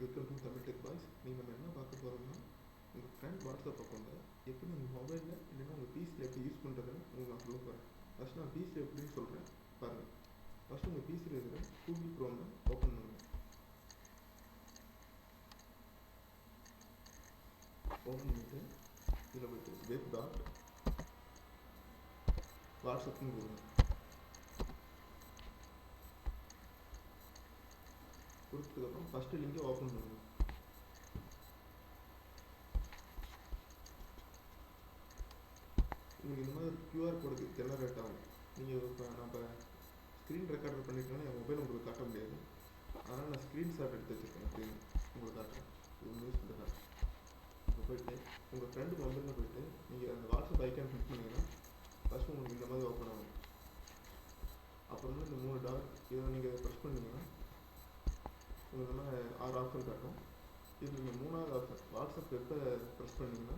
Welcome to Tamil tech boys. நீங்கள் நம்ம என்ன பார்க்க போகிறோம்னா, உங்கள் ஃப்ரெண்ட் வாட்ஸ்அப் அக்கௌண்ட்டை எப்படி உங்கள் மொபைலில் இல்லைன்னா உங்கள் பிசியில் எப்படி யூஸ் பண்ணுறதுன்னு உங்களுக்கு நான் சொல்ல போகிறேன். ஃபஸ்ட்டு நான் பிசியில் எப்படின்னு சொல்கிறேன் பாருங்கள். ஃபஸ்ட்டு உங்கள் பிசியில் இருக்கிற கூகுள் க்ரோமை ஓப்பன் பண்ணுங்கள். ஓப்பன் பண்ணிவிட்டு இதில் போய்ட்டு வெப் டாட் வாட்ஸ்அப்னு கொடுங்க. கொடுத்ததுக்கப்புறம் ஃபஸ்ட்டு லிங்கை ஓப்பன் பண்ணுங்கள். உங்களுக்கு இந்த மாதிரி கியூஆர் கோடு ஜெனரேட் ஆகும். நீங்கள் இப்போ நம்ம ஸ்க்ரீன் ரெக்கார்டர் பண்ணிட்டோன்னா என் மொபைல் உங்களுக்கு காட்ட முடியாது. அதனால் நான் ஸ்க்ரீன்ஷாட் எடுத்து வச்சுருக்கேன் அப்படின்னு உங்களுக்கு காட்டுறேன். இது யூஸ் பண்ணி காட்டுறேன். இப்போ போய்ட்டு உங்கள் ஃப்ரெண்டு மொபைலில் போய்ட்டு நீங்கள் அந்த வாட்ஸ்அப் ஐக்கான் கிளிக் பண்ணிங்கன்னா ஃபஸ்ட்டு உங்களுக்கு இந்த மாதிரி ஓப்பன் ஆகும். அப்புறம் வந்து இந்த 3 டாட் இதை நீங்கள் ப்ரெஸ் பண்ணிங்கன்னா உங்களுக்கு இந்த மாதிரி 6 ஆப்ஷன் காட்டும். இது நீங்கள் 3வது ஆப்ஷன் வாட்ஸ்அப் எப்போ ப்ரெஸ் பண்ணிங்கன்னா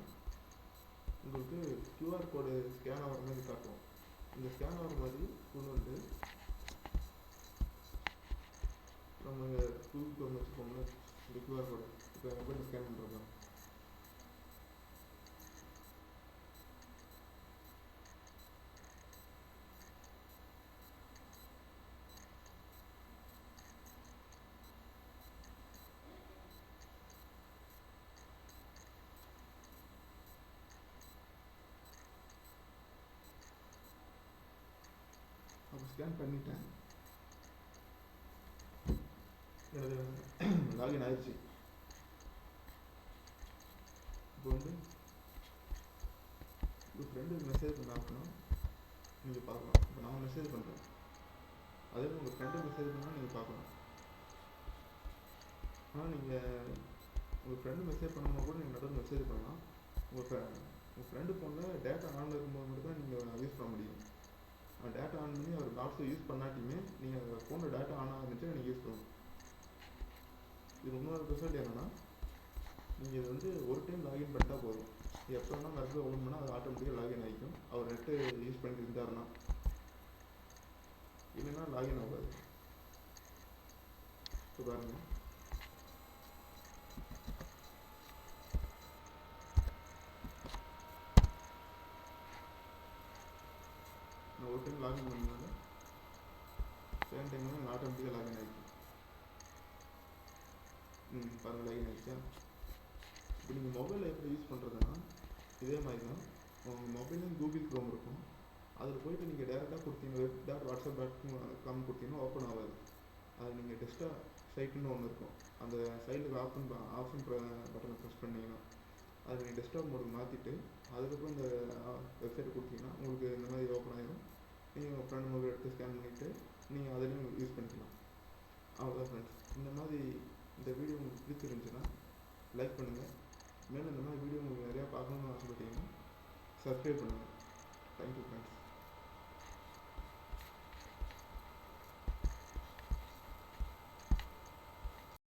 உங்களுக்கு கியூஆர் கோடு ஸ்கேன் ஆகிற மாதிரி காட்டும். இந்த ஸ்கேன் ஆகிற மாதிரி கொண்டு வந்து நம்ம கூகுள் க்ரோம் வச்சுக்கோங்க. இந்த கியூஆர் கோடு இப்போ மொபைல் ஸ்கேன் பண்ணுறோம். அப்போ ஸ்கேன் பண்ணிட்டேன். எனது லாகின் ஆயிடுச்சு. இப்போ வந்து உங்கள் ஃப்ரெண்டுக்கு மெசேஜ் பண்ணாங்கன்னா நீங்கள் பார்க்கலாம். இப்போ நான் மெசேஜ் பண்ணுறேன், அதே மாதிரி உங்கள் ஃப்ரெண்டு மெசேஜ் பண்ணால் நீங்கள் பார்க்கலாம். ஆனால் நீங்கள் உங்கள் ஃப்ரெண்டு மெசேஜ் பண்ணாமல் கூட நீங்கள் நடுவில் மெசேஜ் பண்ணலாம். உங்கள் ஃப்ரெண்டு ஃபோனில் டேட்டா ஆனில் இருக்கும்போது மட்டும் தான் நீங்கள் யூஸ் பண்ண முடியும். டேட்டா ஆன் பண்ணி அவர் வாட்ஸ்அப் யூஸ் பண்ணாட்டியுமே நீங்கள் ஃபோனில் டேட்டா ஆன் ஆகிருந்துச்சு நீங்கள் யூஸ் பண்ணணும். இது இன்னொரு ரிசல்ட் என்னென்னா, நீங்கள் இது வந்து ஒரு டைம் லாகின் பண்ணிட்டா போதும். எப்போ வேணால் மறுபடியும் ஓப்பன் பண்ணால் அது ஆட்டோமேட்டிக்காக லாகின் ஆகிக்கும். அவர் நெட்டு யூஸ் பண்ணிட்டு இருந்தாருன்னா, இல்லைன்னா லாகின் ஆகாது. இப்போ பாருங்கள், நான் ஒரு டைம் லாகின் பண்ணதுனால செகண்ட் டைம் வந்து ஆட்டோமேட்டிக்காக லாகின் ஆகிக்கும். பாருங்கள், லாகின் ஆகிடுச்சா. இப்போ நீங்கள் மொபைலில் எப்படி யூஸ் பண்ணுறதுன்னா இதே மாதிரி தான். உங்கள் மொபைல்லையும் கூகுள் க்ரோம் இருக்கும். அதில் போய்ட்டு நீங்கள் டேரெக்டாக கொடுத்தீங்கன்னா web dot WhatsApp dot com கொடுத்தீங்கன்னா ஓப்பன் ஆகாது. அது நீங்கள் டெஸ்க்டாப் சைட்டுன்னு ஒன்று இருக்கும். அந்த சைட்டுக்கு ஆப்ஷன் பட்டனை ப்ரெஸ் பண்ணிங்கன்னா அது நீங்கள் டெஸ்க்டாப் மோடுக்கு மாற்றிட்டு அதுக்கப்புறம் இந்த வெப்சைட்டை கொடுத்தீங்கன்னா உங்களுக்கு இந்த மாதிரி ஓப்பன் ஆகிடும். நீங்கள் உங்கள் ஃப்ரெண்ட் மொபைல் எடுத்து ஸ்கேன் பண்ணிவிட்டு நீங்கள் அதிலையும் யூஸ் பண்ணிக்கலாம். அவ்வளோதான் ஃப்ரெண்ட்ஸ். இந்த மாதிரி இந்த வீடியோ உங்களுக்கு பிடிச்சிருந்துச்சுன்னா லைக் பண்ணுங்கள். மேலும் இந்த மாதிரி வீடியோ உங்களுக்கு நிறையா பார்க்கணுன்னு ஆசைப்பட்டீங்கன்னா சப்ஸ்கிரைப் பண்ணுங்கள். Thank you friends.